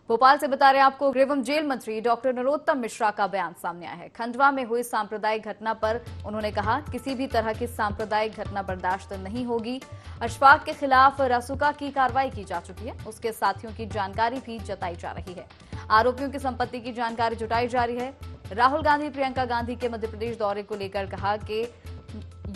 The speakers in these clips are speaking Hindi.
भोपाल से बता रहे हैं आपको, गृह एवं जेल मंत्री डॉक्टर नरोत्तम मिश्रा का बयान सामने आया है। खंडवा में हुई सांप्रदायिक घटना पर उन्होंने कहा, किसी भी तरह की सांप्रदायिक घटना बर्दाश्त नहीं होगी। अशफाक के खिलाफ रासुका की कार्रवाई की जा चुकी है, उसके साथियों की जानकारी भी जताई जा रही है। आरोपियों की संपत्ति की जानकारी जुटाई जा रही है। राहुल गांधी प्रियंका गांधी के मध्य प्रदेश दौरे को लेकर कहा कि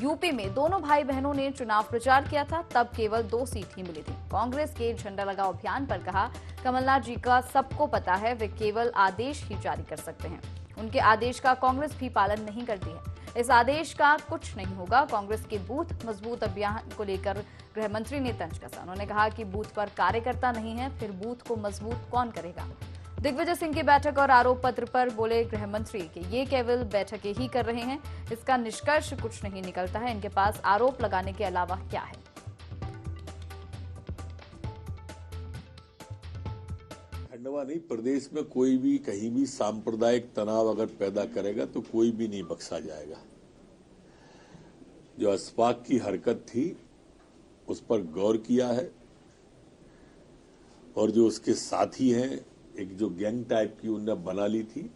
यूपी में दोनों भाई बहनों ने चुनाव प्रचार किया था, तब केवल 2 सीट ही मिली थी। कांग्रेस के झंडा लगाओ अभियान पर कहा, कमलनाथ जी का सबको पता है, वे केवल आदेश ही जारी कर सकते हैं। उनके आदेश का कांग्रेस भी पालन नहीं करती है। इस आदेश का कुछ नहीं होगा। कांग्रेस के बूथ मजबूत अभियान को लेकर गृह मंत्री ने तंज कसा। उन्होंने कहा कि बूथ पर कार्यकर्ता नहीं है, फिर बूथ को मजबूत कौन करेगा। दिग्विजय सिंह की बैठक और आरोप पत्र पर बोले गृह मंत्री कि ये केवल बैठकें ही कर रहे हैं, इसका निष्कर्ष कुछ नहीं निकलता है। इनके पास आरोप लगाने के अलावा क्या है। खंडवा नहीं, प्रदेश में कोई भी कहीं भी सांप्रदायिक तनाव अगर पैदा करेगा तो कोई भी नहीं बख्शा जाएगा। जो अशफाक की हरकत थी उस पर गौर किया है, और जो उसके साथी हैं, एक जो गैंग टाइप की उनने बना ली थी,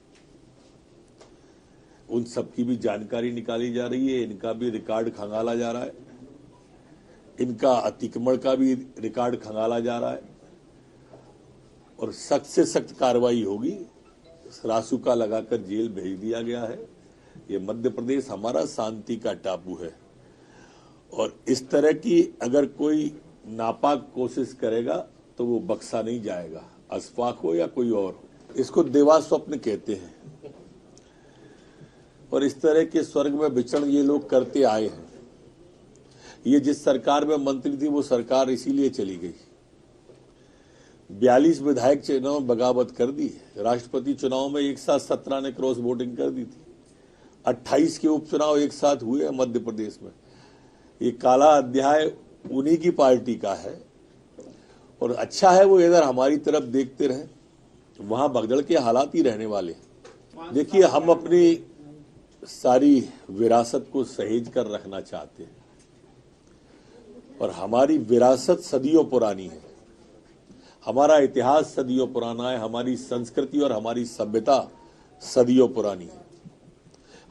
उन सबकी भी जानकारी निकाली जा रही है। इनका भी रिकॉर्ड खंगाला जा रहा है, इनका अतिक्रमण का भी रिकॉर्ड खंगाला जा रहा है, और सख्त से सख्त कार्रवाई होगी। रासुका लगाकर जेल भेज दिया गया है। ये मध्य प्रदेश हमारा शांति का टापू है, और इस तरह की अगर कोई नापाक कोशिश करेगा तो वो बख्शा नहीं जाएगा, अशफाक हो या कोई और हो। इसको देवा स्वप्न कहते हैं, और इस तरह के स्वर्ग में विचरण ये लोग करते आए हैं। ये जिस सरकार में मंत्री थी वो सरकार इसीलिए चली गई। 42 विधायक चुनाव में बगावत कर दी। राष्ट्रपति चुनाव में एक साथ 17 ने क्रॉस वोटिंग कर दी थी। 28 के उपचुनाव एक साथ हुए हैं मध्य प्रदेश में। ये काला अध्याय उन्हीं की पार्टी का है, और अच्छा है वो इधर हमारी तरफ देखते रहे। वहां भगदड़ के हालात ही रहने वाले। देखिए, हम अपनी सारी विरासत को सहेज कर रखना चाहते हैं, और हमारी विरासत सदियों पुरानी है। हमारा इतिहास सदियों पुराना है, हमारी संस्कृति और हमारी सभ्यता सदियों पुरानी है।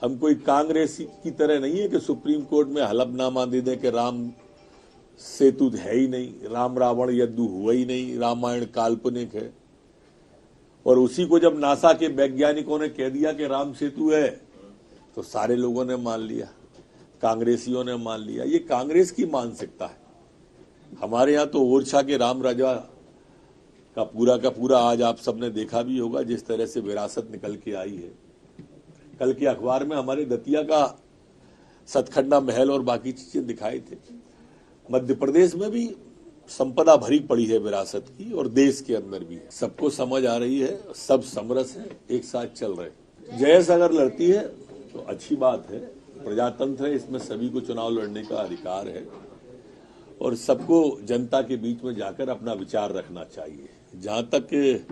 हम कोई कांग्रेस की तरह नहीं है कि सुप्रीम कोर्ट में हलफनामा दे दें कि राम सेतु है ही नहीं, राम रावण यद्दु हुआ ही नहीं, रामायण काल्पनिक है। और उसी को जब नासा के वैज्ञानिकों ने कह दिया कि राम सेतु है, तो सारे लोगों ने मान लिया, कांग्रेसियों ने मान लिया। ये कांग्रेस की मानसिकता है। हमारे यहाँ तो ओरछा के राम राजा का पूरा आज आप सबने देखा भी होगा जिस तरह से विरासत निकल के आई है। कल के अखबार में हमारे दतिया का सतखंडा महल और बाकी चीजें दिखाए थे। मध्य प्रदेश में भी संपदा भरी पड़ी है विरासत की, और देश के अंदर भी सबको समझ आ रही है, सब समरस है, एक साथ चल रहे। जयस अगर लड़ती है तो अच्छी बात है, प्रजातंत्र है, इसमें सभी को चुनाव लड़ने का अधिकार है, और सबको जनता के बीच में जाकर अपना विचार रखना चाहिए। जहां तक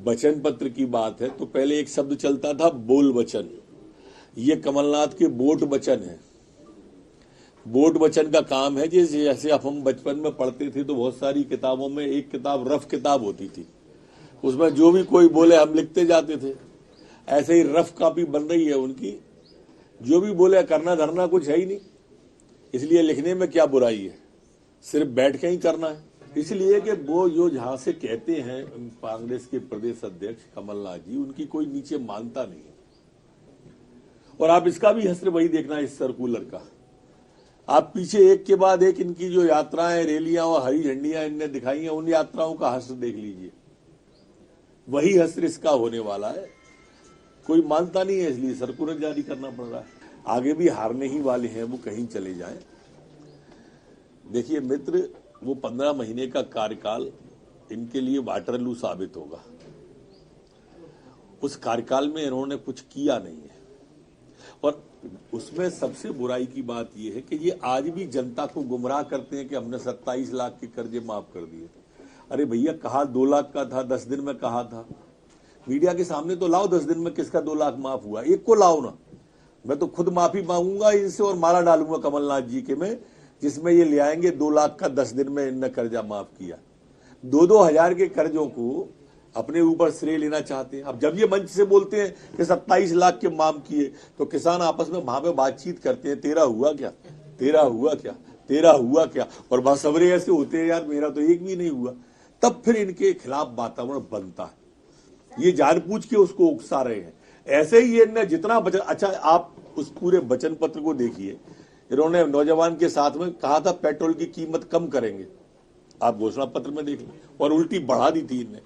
वचन पत्र की बात है, तो पहले एक शब्द चलता था बोल वचन। ये कमलनाथ के वोट वचन है। वोट वचन का काम है, जैसे अब हम बचपन में पढ़ते थे तो बहुत सारी किताबों में एक किताब रफ किताब होती थी, उसमें जो भी कोई बोले हम लिखते जाते थे। ऐसे ही रफ कॉपी बन रही है उनकी, जो भी बोले करना धरना कुछ है ही नहीं, इसलिए लिखने में क्या बुराई है, सिर्फ बैठ के ही करना है। इसलिए कि वो जो जहां से कहते हैं कांग्रेस के प्रदेश अध्यक्ष कमलनाथ जी, उनकी कोई नीचे मानता नहीं है। और आप इसका भी हस्र वही देखना, इस सर्कुलर का आप पीछे एक के बाद एक इनकी जो यात्राएं, रैलियां और हरी झंडियां इनने दिखाई हैं, उन यात्राओं का हस्र देख लीजिए। वही हस्र इसका होने वाला है। कोई मानता नहीं है, इसलिए सर्कुलर जारी करना पड़ रहा है। आगे भी हारने ही वाले हैं, वो कहीं चले जाएं। देखिए मित्र, वो 15 महीने का कार्यकाल इनके लिए वाटरलू साबित होगा। उस कार्यकाल में इन्होंने कुछ किया नहीं है, और उसमें सबसे बुराई की बात यह है कि ये आज भी जनता को गुमराह करते हैं कि हमने 27 लाख के कर्जे माफ कर दिए। अरे भैया, कहा 2 लाख का था, 10 दिन में कहा था। मीडिया के सामने तो लाओ 10 दिन में किसका 2 लाख माफ हुआ, एक को लाओ ना। मैं तो खुद माफी मांगूंगा इनसे और माला डालूंगा कमलनाथ जी के में, जिसमें ये ले आएंगे 2 लाख का 10 दिन में इनने कर्जा माफ किया। 2-2 हजार के कर्जों को अपने ऊपर श्रेय लेना चाहते हैं। अब जब ये मंच से बोलते हैं कि 27 लाख के माम किए, तो किसान आपस में वहां पे बातचीत करते हैं, तेरा हुआ क्या, तेरा हुआ क्या, तेरा हुआ क्या, और बासवरे ऐसे होते हैं, यार मेरा तो एक भी नहीं हुआ। तब फिर इनके खिलाफ वातावरण बनता है। ये जानबूझ के उसको उकसा रहे हैं। ऐसे ही इन्होंने जितना वचन, अच्छा आप उस पूरे वचन पत्र को देखिए, इन्होंने नौजवान के साथ में कहा था पेट्रोल की कीमत कम करेंगे, आप घोषणा पत्र में देख लें, और उल्टी बढ़ा दी थी इनने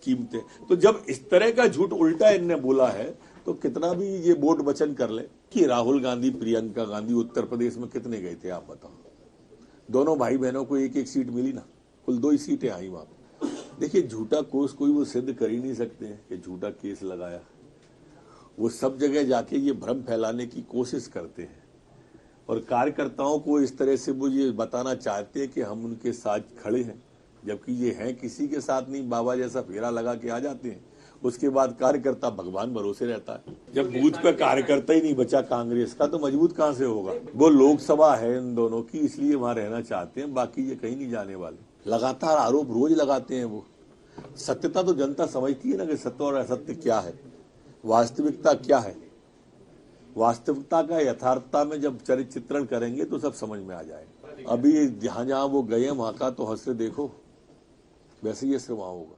कीमतें। तो जब इस तरह का झूठ उल्टा इनने बोला है, तो कितना भी ये बोर्ड वचन कर ले कि राहुल गांधी, प्रियंका गांधी उत्तर प्रदेश में कितने गए थे आप बताओ? दोनों भाई बहनों को एक एक सीट मिली ना, कुल 2 ही सीटें आई वहां पर। देखिए, झूठा कोस कोई वो सिद्ध कर ही नहीं सकते हैं कि झूठा केस लगाया। वो सब जगह जाके ये भ्रम फैलाने की कोशिश करते हैं, और कार्यकर्ताओं को इस तरह से वो ये बताना चाहते हैं कि हम उनके साथ खड़े हैं, जबकि ये हैं किसी के साथ नहीं। बाबा जैसा फेरा लगा के आ जाते हैं, उसके बाद कार्यकर्ता भगवान भरोसे रहता है। जब बूथ पे कार्यकर्ता ही नहीं बचा कांग्रेस का, तो मजबूत कहां से होगा? वो लोकसभा है इन दोनों की, इसलिए वहां रहना चाहते हैं, बाकी ये कहीं नहीं जाने वाले। लगातार आरोप रोज लगाते हैं वो। सत्यता तो जनता समझती है ना कि सत्य और असत्य क्या है, वास्तविकता क्या है। वास्तविकता का यथार्थता में जब चरित्र चित्रण करेंगे तो सब समझ में आ जाएगा। अभी जहां जहां वो गए वहां का तो हंस देखो, वैसे ही असर वहां होगा।